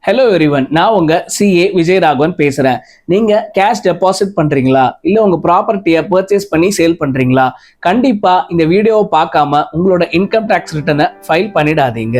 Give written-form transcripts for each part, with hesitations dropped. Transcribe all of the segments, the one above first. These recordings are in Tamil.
ஹலோ எவ்ரிவன், நான் உங்க சிஏ விஜயராகவன் பேசுறேன். நீங்க கேஷ் டெபாசிட் பண்றீங்களா, இல்ல உங்க ப்ராப்பர்ட்டியை பர்ச்சேஸ் பண்ணி சேல் பண்றீங்களா? கண்டிப்பா இந்த வீடியோவை பார்க்காம உங்களோட இன்கம் டேக்ஸ் ரிட்டனை ஃபைல் பண்ணிடாதீங்க.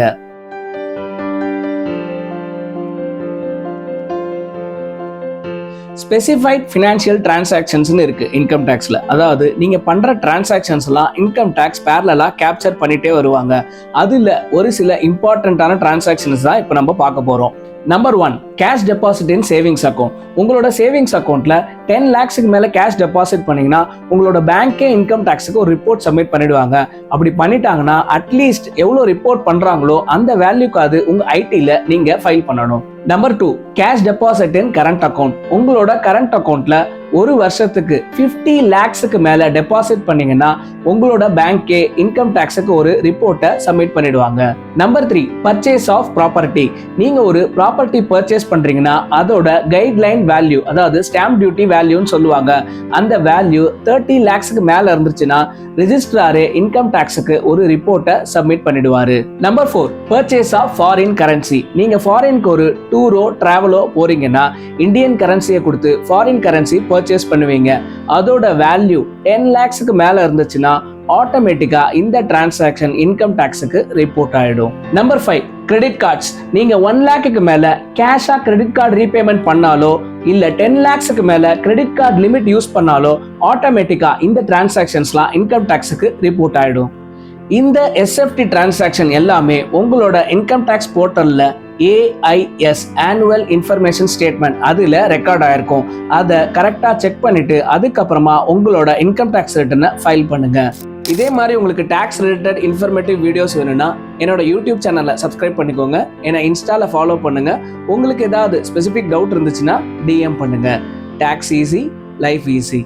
ஸ்பெசிஃபைட் ஃபினான்ஷியல் டிரான்சாக்ஷன்ஸ்னு இருக்கு இன்கம் டேக்ஸ்ல. அதாவது நீங்க பண்ற டிரான்சாக்ஷன்ஸ் எல்லாம் இன்கம் டேக்ஸ் பேரலா கேப்சர் பண்ணிட்டே வருவாங்க. அதுல ஒரு சில இம்பார்ட்டன்டான டிரான்சாக்ஷன்ஸ் தான் இப்போ நம்ம பார்க்க போறோம். நம்பர் 1, கேஷ் டெபாசிட் இன் சேவிங்ஸ் அக்கௌண்ட். உங்களோட சேவிங்ஸ் அக்கௌண்ட்ல 10 lakhsக்கு மேல கேஷ் டெபாசிட் பண்ணீங்கன்னா உங்களோட பேங்கே இன்கம் டேக்ஸுக்கு ஒரு ரிப்போர்ட் சப்மிட் பண்ணிடுவாங்க. அப்படி பண்ணிட்டாங்கன்னா அட்லீஸ்ட் எவ்வளவு ரிப்போர்ட் பண்றாங்களோ அந்த வேல்யூக்கு அது உங்க ஐடில நீங்க ஃபைல் பண்ணணும். நம்பர் 2, கேஷ் டெபாசிட் இன் கரண்ட் அக்கௌண்ட். உங்களோட கரண்ட் அக்கௌண்ட்ல ஒரு வருஷத்துக்கு 50 lakhsக்கு மேல டெபாசிட் பண்ணீங்கன்னா உங்களோட பேங்கே இன்கம் டேக்ஸுக்கு ஒரு ரிப்போர்ட்டை சப்மிட் பண்ணிடுவாங்க. Number 3, purchase of property. நீங்க ஒரு ப்ராப்பர்ட்டி பர்ச்சேஸ் பண்றீங்கன்னா அதோட கைட்லைன் வேல்யூ, அதாவது ஸ்டாம்ப் டியூட்டி வேல்யூன்னு சொல்லுவாங்க, அந்த வேல்யூ 30 lakhsக்கு மேல இருந்துச்சுன்னா ரெஜிஸ்ட்ராரே இன்கம் டேக்ஸுக்கு ஒரு ரிப்போர்ட்டை சப்மிட் பண்ணிடுவாரு. Number 4, purchase of foreign currency. நீங்க ஃபாரினுக்கு ஒரு டூரோ டிராவலோ போறீங்கன்னா இந்தியன் கரன்சியை கொடுத்து ஃபாரின் கரன்சி பர்ச்சேஸ் பண்ணுவீங்க. அதோட வேல்யூ 10 lakhsக்கு மேல இருந்துச்சுன்னா ஆட்டோமேட்டிக்கா இந்த டிரான்சாக்ஷன் இன்கம் டேக்ஸுக்கு ரிப்போர்ட் ஆயிடும். Number 5, credit cards. நீங்க 1 lakhக்கு மேல கேஷா கிரெடிட் கார்டு ரீபேமெண்ட் பண்ணாலோ இல்ல 10 lakhsக்கு மேல கிரெடிட் கார்டு லிமிட் யூஸ் பண்ணாலோ ஆட்டோமேட்டிக்கா இந்த டிரான்சாக்ஷன்ஸ்லாம் இன்கம் டேக்ஸுக்கு ரிப்போர்ட் ஆயிடும். இந்த எஸ்எஃப்டி டிரான்சாக்ஷன் எல்லாமே உங்களோட இன்கம் டேக்ஸ் போர்ட்டல்ல AIS ஆனுவல் இன்ஃபர்மேஷன் ஸ்டேட்மெண்ட் அதுல ரெக்கார்ட் ஆயிருக்கும். அதை கரெக்டா செக் பண்ணிட்டு அதுக்கப்புறமா உங்களோட இன்கம் டேக்ஸ் ரிட்டனை ஃபைல் பண்ணுங்க. இதே மாதிரி உங்களுக்கு டேக்ஸ் ரிலேட்டட் இன்ஃபர்மேட்டிவ் வீடியோஸ் வேணும்னா என்னோட யூடியூப் சேனலை சப்ஸ்கிரைப் பண்ணிக்கோங்க. என்னை இன்ஸ்டால ஃபாலோ பண்ணுங்க. உங்களுக்கு ஏதாவது ஸ்பெசிபிக் டவுட் இருந்துச்சுன்னா DM பண்ணுங்க. Tax easy, life easy.